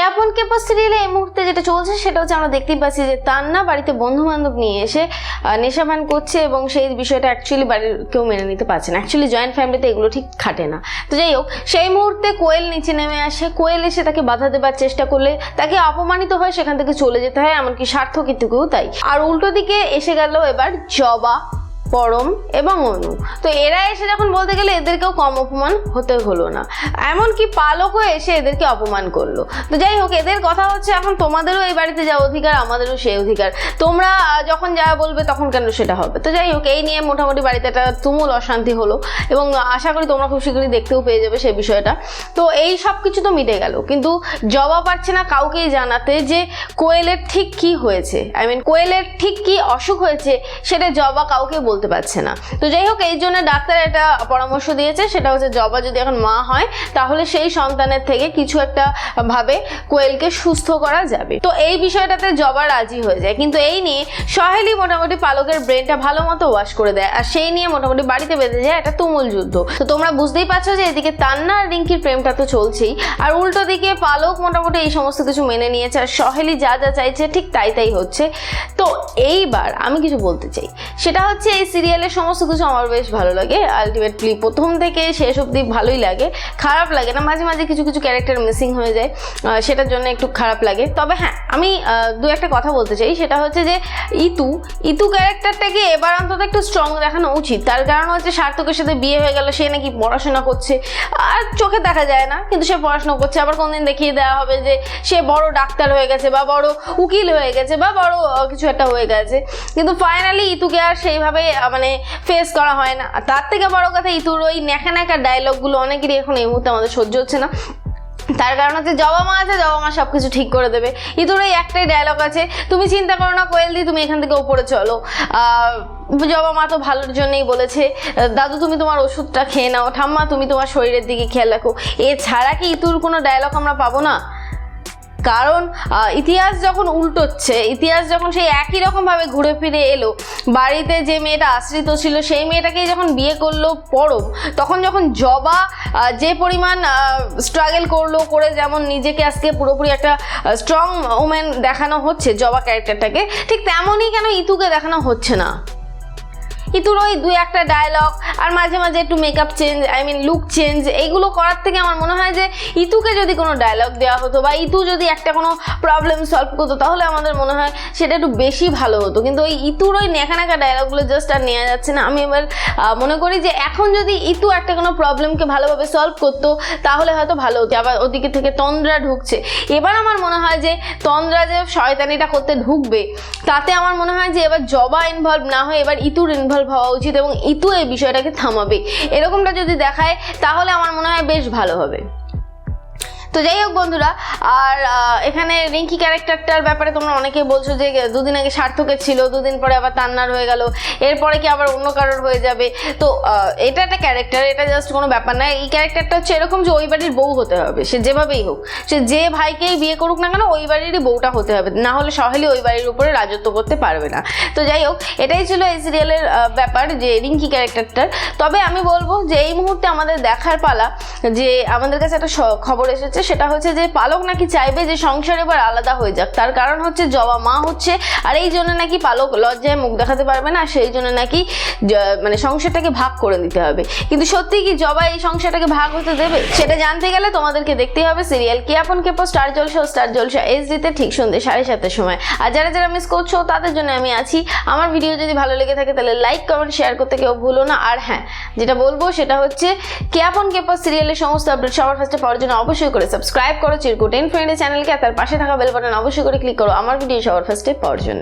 আপন কে পাস সিরিয়ালে এই মুহূর্তে যেটা চলছে সেটা হচ্ছে আমরা দেখতেই পাচ্ছি যে তান্না বাড়িতে বন্ধু বান্ধব নিয়ে এসে নেশাভান করছে এবং সেই বিষয়টা অ্যাকচুয়ালি বাড়ির কেউ মেনে নিতে পারছে না। অ্যাকচুয়ালি জয়েন্ট ফ্যামিলিতে এগুলো ঠিক খাটে না। তো যাই হোক, সেই মুহূর্তে কোয়েল নিচে নেমে আসে। কোয়েল এসে তাকে বাধা দেবার চেষ্টা করলে তাকে অপমানিত হয়, সেখান থেকে চলে যেতে হয়, এমনকি সার্থকীকেও তাই। আর উল্টো দিকে এসে গেল এবার জবা, পরম এবং অনু। তো এরা এসে যখন বলতে গেলে এদেরকেও কম অপমান হতে হলো না, এমনকি পালকও এসে এদেরকে অপমান করলো। তো যাই হোক, এদের কথা হচ্ছে এখন তোমাদেরও এই বাড়িতে যা অধিকার আমাদেরও সেই অধিকার, তোমরা যখন যা বলবে তখন কেন সেটা হবে। তো যাই হোক, এই নিয়ে মোটামুটি বাড়িতে একটা তুমুল অশান্তি হলো এবং আশা করি তোমরা খুব শীঘ্রই দেখতেও পেয়ে যাবে সেই বিষয়টা। তো এই সব কিছু তো মিটে গেল, কিন্তু জবা পারছে না কাউকেই জানাতে যে কোয়েলের ঠিক কি হয়েছে, কোয়েলের ঠিক কি অসুখ হয়েছে সেটা জবা কাউকে বলতে পারছে না। তো যাই হোক, এই জন্য ডাক্তার একটা পরামর্শ দিয়েছে, সেটা হচ্ছে জবা যদি এখন মা হয় তাহলে সেই সন্তানের থেকে কিছু একটা ভাবে কোয়েলকে সুস্থ করা যাবে। তো এই বিষয়টাতে জবা রাজি হয়ে যায়, কিন্তু এই নিয়ে সহেলি মোটামুটি পালকের ব্রেনটা ভালো মতো ওয়াশ করে দেয়, আর সেই নিয়ে মোটামুটি বাড়িতে বেঁধে যায় একটা তুমুল যুদ্ধ। তো তোমরা বুঝতেই পারছো যে এদিকে তান্না আর রিঙ্কির প্রেমটা তো চলছেই, আর উল্টো দিকে পালক মোটামুটি এই সমস্ত কিছু মেনে নিয়েছে, আর সহেলি যা যা চাইছে ঠিক তাই তাই হচ্ছে। তো এইবার আমি কিছু বলতে চাই, সেটা হচ্ছে এই সিরিয়ালের সমস্ত কিছু আমার বেশ ভালো লাগে। আলটিমেটলি প্রথম থেকে শেষ অবধি ভালোই লাগে, খারাপ লাগে না। মাঝে মাঝে কিছু কিছু ক্যারেক্টার মিসিং হয়ে যায়, সেটার জন্য একটু খারাপ লাগে। তবে হ্যাঁ, আমি দু একটা কথা বলতে চাই, সেটা হচ্ছে যে ইতু ক্যারেক্টারটাকে এবার অন্তত একটু স্ট্রং দেখানো উচিত। তার কারণ হচ্ছে সার্থকের সাথে বিয়ে হয়ে গেল, সে নাকি পড়াশোনা করছে, আর চোখে দেখা যায় না কিন্তু সে পড়াশোনা করছে। আবার কোনদিন দেখিয়ে দেওয়া হবে যে সে বড় ডাক্তার হয়ে গেছে বা বড় উকিল হয়ে গেছে বা বড় কিছু একটা হয়ে গেছে, কিন্তু ফাইনালি ইতুকে আর সেইভাবে ফেস করা হয় না। তার থেকে বড় কথা, ইতুর ওই ন্যাকা ন্যাকা ডায়লগগুলো অনেকেরই এখন এই মুহূর্তে আমাদের সহ্য হচ্ছে না। তার কারণ হচ্ছে জবা মা আছে, জবা মা সবকিছু ঠিক করে দেবে। ইতুর ওই একটাই ডায়লগ আছে, তুমি চিন্তা করো না কোয়েল দি, তুমি এখান থেকে উপরে চলো। জবা মা তো ভালোর জন্যই বলেছে, দাদু তুমি তোমার ওষুধটা খেয়ে নাও, ঠাম্মা তুমি তোমার শরীরের দিকে খেয়াল রাখো। এছাড়া কি ইতুর কোনো ডায়লগ আমরা পাবো না? কারণ ইতিহাস যখন উল্টোচ্ছে, ইতিহাস যখন সেই একই রকম ভাবে ঘুরে ফিরে এলো, বাড়িতে যে মেয়েটা আশ্রিত ছিল সেই মেয়েটাকেই যখন বিয়ে করলো পরম, তখন যখন জবা যে পরিমাণ স্ট্রাগল করলো, করে যেমন নিজেকে আজকে পুরোপুরি একটা স্ট্রং ওমেন দেখানো হচ্ছে জবা ক্যারেক্টারটাকে, ঠিক তেমনই কেন ইতুকে দেখানো হচ্ছে না? ইতুর ওই দু একটা ডায়লগ আর মাঝে মাঝে একটু মেকআপ চেঞ্জ, লুক চেঞ্জ, এইগুলো করার থেকে আমার মনে হয় যে ইতুকে যদি কোনো ডায়লগ দেওয়া হতো বা ইতু যদি একটা কোনো প্রবলেম সলভ করতো তাহলে আমাদের মনে হয় সেটা একটু বেশি ভালো হতো। কিন্তু ওই ইতুর ওই ন্যাকা ন্যাকা ডায়লগগুলো জাস্ট আর নেওয়া যাচ্ছে না। আমি এবার মনে করি যে এখন যদি ইতু একটা কোনো প্রবলেমকে ভালোভাবে সলভ করতো তাহলে হয়তো ভালো হতো। আবার ওদিকে থেকে তন্দ্রা ঢুকছে, এবার আমার মনে হয় যে তন্দ্রা যে শয়তানিটা করতে ঢুকবে, তাতে আমার মনে হয় যে এবার জবা ইনভলভ না হয়ে এবার ইতুর ইনভলভ হওয়া উচিত এবং ইতু এই বিষয়টাকে থামাবে। এরকমটা যদি দেখায় তাহলে আমার মনে হয় বেশ ভালো হবে। তো যাই হোক বন্ধুরা, আর এখানে রিঙ্কি ক্যারেক্টারটার ব্যাপারে তোমরা অনেকেই বলছো যে দুদিন আগে সার্থকের ছিল, দুদিন পরে আবার তান্নার হয়ে গেল, এরপরে কি আবার অন্য কারোর হয়ে যাবে? তো এটা একটা ক্যারেক্টার, এটা জাস্ট কোনো ব্যাপার না। এই ক্যারেক্টারটা হচ্ছে এরকম যে ওই বাড়ির বউ হতে হবে, সে যেভাবেই হোক, সে যে ভাইকেই বিয়ে করুক না কেন ওই বাড়িরই বউটা হতে হবে, না হলে সহেলি ওই বাড়ির উপরে রাজত্ব করতে পারবে না। তো যাই হোক, এটাই ছিল এই সিরিয়ালের ব্যাপার, যে রিঙ্কি ক্যারেক্টারটার। তবে আমি বলবো যে এই মুহূর্তে আমাদের দেখার পালা, যে আমাদের কাছে একটা খবর এসেছে, সেটা হচ্ছে যে পালক নাকি চাইবে যে সংসার এবার আলাদা হয়ে যাক। তার কারণ হচ্ছে জবা মা হচ্ছে, আর এই জন্য নাকি পালক লজ্জায় মুখ দেখাতে পারবে না, সেই জন্য নাকি সংসারটাকে ভাগ করে দিতে হবে। কিন্তু সত্যি কি জবা এই সংসারটাকে ভাগ হতে দেবে? সেটা জানতে গেলে তোমাদেরকে দেখতেই হবে সিরিয়াল কে আপন কে পর স্টার জলসা HD-তে ঠিক সন্ধ্যে 7:30 সময়। আর যারা যারা মিস করছো তাদের জন্য আমি আছি। আমার ভিডিও যদি ভালো লেগে থাকে তাহলে লাইক কমেন্ট শেয়ার করতে কেউ ভুলো না। আর হ্যাঁ, যেটা বলবো সেটা হচ্ছে কে আপন কে পর সিরিয়ালের সমস্ত আপডেট সবার ফার্স্টে পাওয়ার জন্য অবশ্যই করে সাবস্ক্রাইব করো চিরকুট ইনফ্রেন্ডের চ্যানেলকে, আর তার পাশে থাকা বেল বাটন অবশ্যই করে ক্লিক করো আমার ভিডিও সবার ফার্স্টে পাওয়ার জন্য।